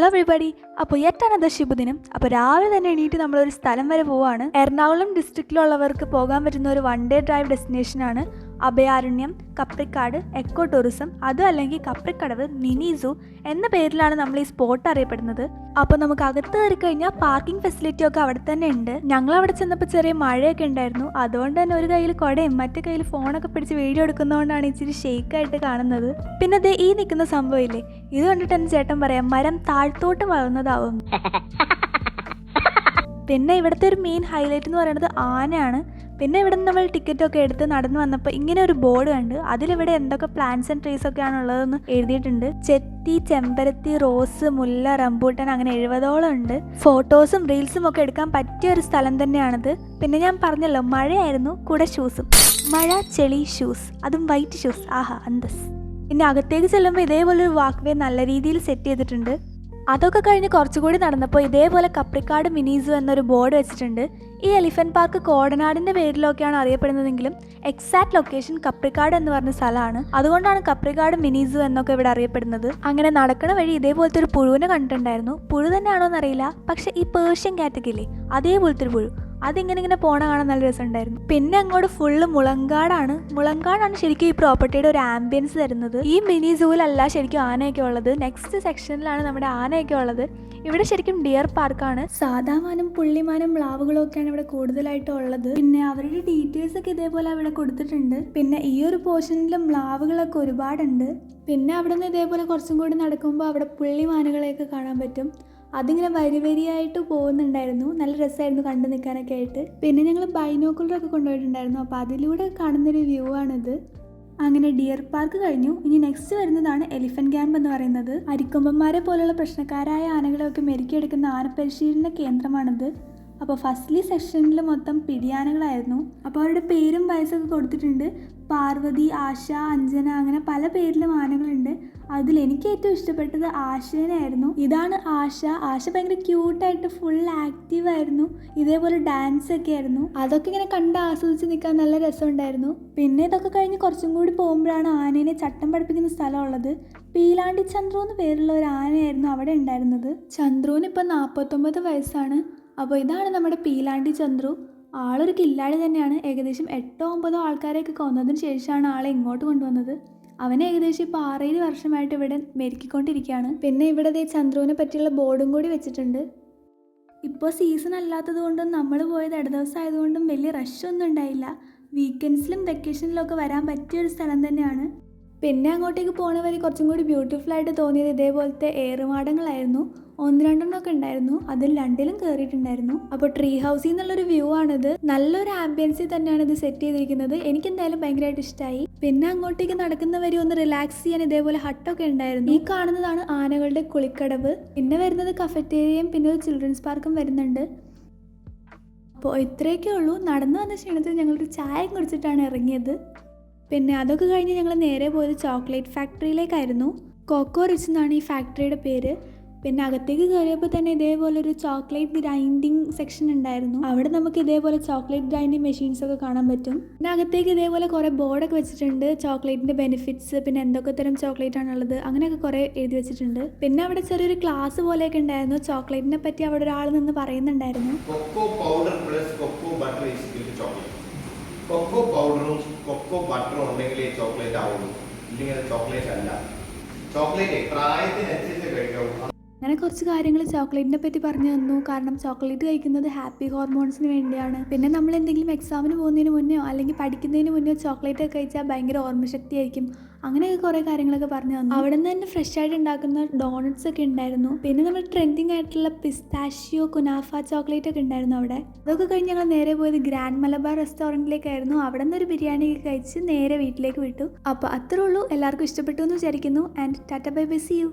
Hello everybody. അപ്പോൾ എട്ടാണത് ശുഭദിനം. അപ്പോൾ രാവിലെ തന്നെ എണീറ്റ് നമ്മളൊരു സ്ഥലം വരെ പോവാണ്. എറണാകുളം ഡിസ്ട്രിക്റ്റിലുള്ളവർക്ക് പോകാൻ പറ്റുന്ന ഒരു one day drive ഡെസ്റ്റിനേഷനാണ് Abhayaranyam, Kaprikkad, eco tourism, അതും അല്ലെങ്കിൽ കപ്രിക്കടവ് മിനി സൂ എന്ന പേരിലാണ് നമ്മൾ ഈ സ്പോട്ട് അറിയപ്പെടുന്നത്. അപ്പോൾ നമുക്ക് അകത്ത് കയറി കഴിഞ്ഞാൽ പാർക്കിംഗ് ഫെസിലിറ്റി ഒക്കെ അവിടെ തന്നെ ഉണ്ട്. ഞങ്ങൾ അവിടെ ചെന്നപ്പോൾ ചെറിയ മഴയൊക്കെ ഉണ്ടായിരുന്നു. അതുകൊണ്ട് തന്നെ ഒരു കയ്യിൽ കുടയും മറ്റേ കയ്യിൽ ഫോണൊക്കെ പിടിച്ച് വീഡിയോ എടുക്കുന്നതുകൊണ്ടാണ് ഇച്ചിരി ഷെയ്ക്കായിട്ട് കാണുന്നത്. പിന്നെ ദേ ഈ നിൽക്കുന്ന സംഭവം ഇല്ലേ, ഇത് കണ്ടിട്ട് എൻ്റെ ചേട്ടൻ പറയാം മരം താഴ്ത്തോട്ട് വളർന്നതാവും. പിന്നെ ഇവിടുത്തെ ഒരു മെയിൻ ഹൈലൈറ്റ് എന്ന് പറയുന്നത് ആനയാണ്. പിന്നെ ഇവിടെ നിന്ന് നമ്മൾ ടിക്കറ്റൊക്കെ എടുത്ത് നടന്നു വന്നപ്പോൾ ഇങ്ങനെ ഒരു ബോർഡ് കണ്ട് അതിലിവിടെ എന്തൊക്കെ പ്ലാന്റ്സ് ആൻഡ് ട്രീസ് ഒക്കെ ആണുള്ളതെന്ന് എഴുതിയിട്ടുണ്ട്. ചെത്തി, ചെമ്പരത്തി, റോസ്, മുല്ല, റംബൂട്ടാൻ അങ്ങനെ 70ഓളം ഉണ്ട്. ഫോട്ടോസും റീൽസും ഒക്കെ എടുക്കാൻ പറ്റിയ ഒരു സ്ഥലം തന്നെയാണിത്. പിന്നെ ഞാൻ പറഞ്ഞല്ലോ മഴയായിരുന്നു, കൂടെ ഷൂസും. മഴ, ചെളി, ഷൂസ്, അതും വൈറ്റ് ഷൂസ്. ആഹാ അന്തസ്. പിന്നെ അകത്തേക്ക് ചെല്ലുമ്പോൾ ഇതേപോലൊരു വാക്ക് വേ നല്ല രീതിയിൽ സെറ്റ് ചെയ്തിട്ടുണ്ട്. അതൊക്കെ കഴിഞ്ഞ് കുറച്ചുകൂടി നടന്നപ്പോൾ ഇതേപോലെ കപ്രിക്കാട് മിനി സൂ എന്നൊരു ബോർഡ് വെച്ചിട്ടുണ്ട്. ഈ elephant park കോടനാടിൻ്റെ പേരിലൊക്കെയാണ് അറിയപ്പെടുന്നതെങ്കിലും exact location Kaprikkad എന്ന് പറഞ്ഞ സ്ഥലമാണ്. അതുകൊണ്ടാണ് കപ്രിക്കാട് മിനി സൂ എന്നൊക്കെ ഇവിടെ അറിയപ്പെടുന്നത്. അങ്ങനെ നടക്കണ വഴി ഇതേപോലത്തെ ഒരു പുഴുവിനെ കണ്ടിട്ടുണ്ടായിരുന്നു. പുഴു തന്നെയാണോ എന്നറിയില്ല, പക്ഷെ ഈ പേർഷ്യൻ കാറ്റഗറിയില്ലേ അതേപോലത്തെ ഒരു പുഴു, അതിങ്ങനെ പോണ കാണാൻ നല്ല രസമുണ്ടായിരുന്നു. പിന്നെ അങ്ങോട്ട് ഫുള്ള് മുളങ്കാടാണ് ശരിക്കും ഈ പ്രോപ്പർട്ടിയുടെ ഒരു ആംബിയൻസ് തരുന്നത്. ഈ മിനി സൂവിലല്ല ശരിക്കും ആനയൊക്കെ ഉള്ളത്, നെക്സ്റ്റ് സെക്ഷനിലാണ് നമ്മുടെ ആനയൊക്കെ ഉള്ളത്. ഇവിടെ ശരിക്കും ഡിയർ പാർക്കാണ്. സാധാമാനും പുള്ളിമാനും മ്ലാവുകളും ഒക്കെയാണ് ഇവിടെ കൂടുതലായിട്ടും ഉള്ളത്. പിന്നെ അവരുടെ ഡീറ്റെയിൽസ് ഒക്കെ ഇതേപോലെ അവിടെ കൊടുത്തിട്ടുണ്ട്. പിന്നെ ഈ ഒരു പോർഷനിൽ മ്ലാവുകളൊക്കെ ഒരുപാടുണ്ട്. പിന്നെ അവിടെ നിന്ന് ഇതേപോലെ കുറച്ചും കൂടി നടക്കുമ്പോൾ അവിടെ പുള്ളിമാനുകളെയൊക്കെ കാണാൻ പറ്റും. അതിങ്ങനെ വരിയായിട്ട് പോകുന്നുണ്ടായിരുന്നു. നല്ല രസമായിരുന്നു കണ്ടു നിൽക്കാനൊക്കെ ആയിട്ട്. പിന്നെ ഞങ്ങൾ ബൈനോക്കുലറൊക്കെ കൊണ്ടുപോയിട്ടുണ്ടായിരുന്നു. അപ്പോൾ അതിലൂടെ കാണുന്നൊരു വ്യൂ ആണിത്. അങ്ങനെ ഡിയർ പാർക്ക് കഴിഞ്ഞു. ഇനി നെക്സ്റ്റ് വരുന്നതാണ് എലിഫന്റ് ക്യാമ്പ് എന്ന് പറയുന്നത്. അരിക്കൊമ്പന്മാരെ പോലുള്ള പ്രശ്നക്കാരായ ആനകളെയൊക്കെ മെരുക്കിയെടുക്കുന്ന ആനപരിശീലന കേന്ദ്രമാണിത്. അപ്പോൾ ഫസ്റ്റ്ലി സെക്ഷനിൽ മൊത്തം പിടിയാനകളായിരുന്നു. അപ്പോൾ അവരുടെ പേരും വയസ്സൊക്കെ കൊടുത്തിട്ടുണ്ട്. പാർവതി, ആശ, അഞ്ജന, അങ്ങനെ പല പേരിലും ആനകളുണ്ട്. അതിൽ എനിക്ക് ഏറ്റവും ഇഷ്ടപ്പെട്ടത് ആശേനായിരുന്നു. ഇതാണ് ആശ. ആശ ഭയങ്കര ക്യൂട്ടായിട്ട് ഫുൾ ആക്റ്റീവായിരുന്നു. ഇതേപോലെ ഡാൻസ് ഒക്കെ ആയിരുന്നു. അതൊക്കെ ഇങ്ങനെ കണ്ട് ആസ്വദിച്ച് നിൽക്കാൻ നല്ല രസമുണ്ടായിരുന്നു. പിന്നെ ഇതൊക്കെ കഴിഞ്ഞ് കുറച്ചും കൂടി പോകുമ്പോഴാണ് ആനേനെ ചട്ടം പഠിപ്പിക്കുന്ന സ്ഥലമുള്ളത്. പീലാണ്ടി ചന്ദ്രു എന്ന് പേരുള്ള ഒരു ആനയായിരുന്നു അവിടെ ഉണ്ടായിരുന്നത്. ചന്ദ്രുവിന് ഇപ്പം 49 വയസ്സാണ്. അപ്പോൾ ഇതാണ് നമ്മുടെ പീലാണ്ടി ചന്ദ്രു. ആളൊരു കില്ലാടി തന്നെയാണ്. ഏകദേശം 8-9 ആൾക്കാരെയൊക്കെ കൊന്നതിന് ശേഷമാണ് ആളെ ഇങ്ങോട്ട് കൊണ്ടുവന്നത്. അവനെ ഏകദേശം ഇപ്പോൾ 6-7 വർഷമായിട്ട് ഇവിടെ മെരുക്കിക്കൊണ്ടിരിക്കുകയാണ്. പിന്നെ ഇവിടെ ദേ ചന്ദ്രുവിനെ പറ്റിയുള്ള ബോർഡും കൂടി വെച്ചിട്ടുണ്ട്. ഇപ്പോൾ സീസൺ അല്ലാത്തത് കൊണ്ടും നമ്മൾ പോയത് ഇടദിവസം ആയതുകൊണ്ടും വലിയ റഷൊന്നും ഉണ്ടായില്ല. വീക്കെൻഡ്സിലും വെക്കേഷനിലൊക്കെ വരാൻ പറ്റിയൊരു സ്ഥലം തന്നെയാണ്. പിന്നെ അങ്ങോട്ടേക്ക് പോണ വഴി കുറച്ചും കൂടി ബ്യൂട്ടിഫുൾ ആയിട്ട് തോന്നിയത് ഇതേപോലത്തെ ഏറുമാടങ്ങളായിരുന്നു. 1-2 ഒക്കെ ഉണ്ടായിരുന്നു. അതിൽ 2ലും കയറിയിട്ടുണ്ടായിരുന്നു. അപ്പോൾ ട്രീ ഹൗസിൽ നിന്നുള്ളൊരു വ്യൂ ആണിത്. നല്ലൊരു ആംബിയൻസിൽ തന്നെയാണ് ഇത് സെറ്റ് ചെയ്തിരിക്കുന്നത്. എനിക്കെന്തായാലും ഭയങ്കരമായിട്ട് ഇഷ്ടമായി. പിന്നെ അങ്ങോട്ടേക്ക് നടക്കുന്ന വഴി ഒന്ന് റിലാക്സ് ചെയ്യാൻ ഇതേപോലെ ഹട്ടൊക്കെ ഉണ്ടായിരുന്നു. ഈ കാണുന്നതാണ് ആനകളുടെ കുളിക്കടവ്. പിന്നെ വരുന്നത് കഫറ്റേരിയയും പിന്നെ ഒരു ചിൽഡ്രൻസ് പാർക്കും വരുന്നുണ്ട്. അപ്പോൾ ഇത്രയൊക്കെ ഉള്ളൂ. നടന്നു വന്ന ക്ഷീണത്തിൽ ഞങ്ങളൊരു ചായ കുടിച്ചിട്ടാണ് ഇറങ്ങിയത്. പിന്നെ അതൊക്കെ കഴിഞ്ഞ് ഞങ്ങൾ നേരെ പോയത് ചോക്ലേറ്റ് ഫാക്ടറിയിലേക്കായിരുന്നു. കോക്കോ റിച്ച് എന്നാണ് ഈ ഫാക്ടറിയുടെ പേര്. പിന്നെ അകത്തേക്ക് കയറിയപ്പോൾ തന്നെ ഇതേപോലെ ഒരു ചോക്ലേറ്റ് ഗ്രൈൻഡിങ് സെക്ഷൻ ഉണ്ടായിരുന്നു. അവിടെ നമുക്ക് ഇതേപോലെ ചോക്ലേറ്റ് ഗ്രൈൻഡിങ് മെഷീൻസ് ഒക്കെ കാണാൻ പറ്റും. പിന്നെ അകത്തേക്ക് ഇതേപോലെ കുറേ ബോർഡൊക്കെ വെച്ചിട്ടുണ്ട്. ചോക്ലേറ്റിൻ്റെ ബെനിഫിറ്റ്സ്, പിന്നെ എന്തൊക്കെ തരം ചോക്ലേറ്റ് ആണുള്ളത്, അങ്ങനെയൊക്കെ കുറേ എഴുതി വെച്ചിട്ടുണ്ട്. പിന്നെ അവിടെ ചെറിയൊരു ക്ലാസ് പോലെയൊക്കെ ഉണ്ടായിരുന്നു. ചോക്ലേറ്റിനെ പറ്റി അവിടെ ഒരാൾ നിന്ന് പറയുന്നുണ്ടായിരുന്നു. കൊക്കോ പൗഡറും കൊക്കോ ബട്ടറും ഉണ്ടെങ്കിലേ ചോക്ലേറ്റ് ആവുള്ളൂ, ഇല്ലെങ്കിൽ ചോക്ലേറ്റ് അല്ല. ചോക്ലേറ്റ് പ്രായത്തിനനുസരിച്ച് കഴിക്കാവൂ. അങ്ങനെ കുറച്ച് കാര്യങ്ങൾ ചോക്ലേറ്റിനെ പറ്റി പറഞ്ഞു തന്നു. കാരണം ചോക്ലേറ്റ് കഴിക്കുന്നത് ഹാപ്പി ഹോർമോൺസിന് വേണ്ടിയാണ്. പിന്നെ നമ്മൾ എന്തെങ്കിലും എക്സാമിന് പോകുന്നതിന് മുന്നെയോ അല്ലെങ്കിൽ പഠിക്കുന്നതിന് മുന്നോ ചോക്ലേറ്റ് ഒക്കെ കഴിച്ചാൽ ഭയങ്കര ഓർമ്മശക്തി ആയിരിക്കും. അങ്ങനെയൊക്കെ കുറേ കാര്യങ്ങളൊക്കെ പറഞ്ഞു തന്നു. അവിടെ നിന്ന് തന്നെ ഫ്രഷ് ആയിട്ട് ഉണ്ടാക്കുന്ന ഡോണറ്റ്സ് ഒക്കെ ഉണ്ടായിരുന്നു. പിന്നെ നമ്മൾ ട്രെൻഡിങ് ആയിട്ടുള്ള പിസ്താഷ്യോ, കുനാഫ ചോക്ലേറ്റ് ഒക്കെ ഉണ്ടായിരുന്നു അവിടെ. അതൊക്കെ കഴിഞ്ഞ് ഞങ്ങൾ നേരെ പോയത് ഗ്രാൻഡ് മലബാർ റെസ്റ്റോറൻറ്റിലേക്കായിരുന്നു. അവിടെ നിന്ന് ഒരു ബിരിയാണി ഒക്കെ കഴിച്ച് നേരെ വീട്ടിലേക്ക് വിട്ടു. അപ്പോൾ അത്രേ ഉള്ളൂ. എല്ലാവർക്കും ഇഷ്ടപ്പെട്ടു എന്ന് വിചാരിക്കുന്നു. And tata bye bye, see U.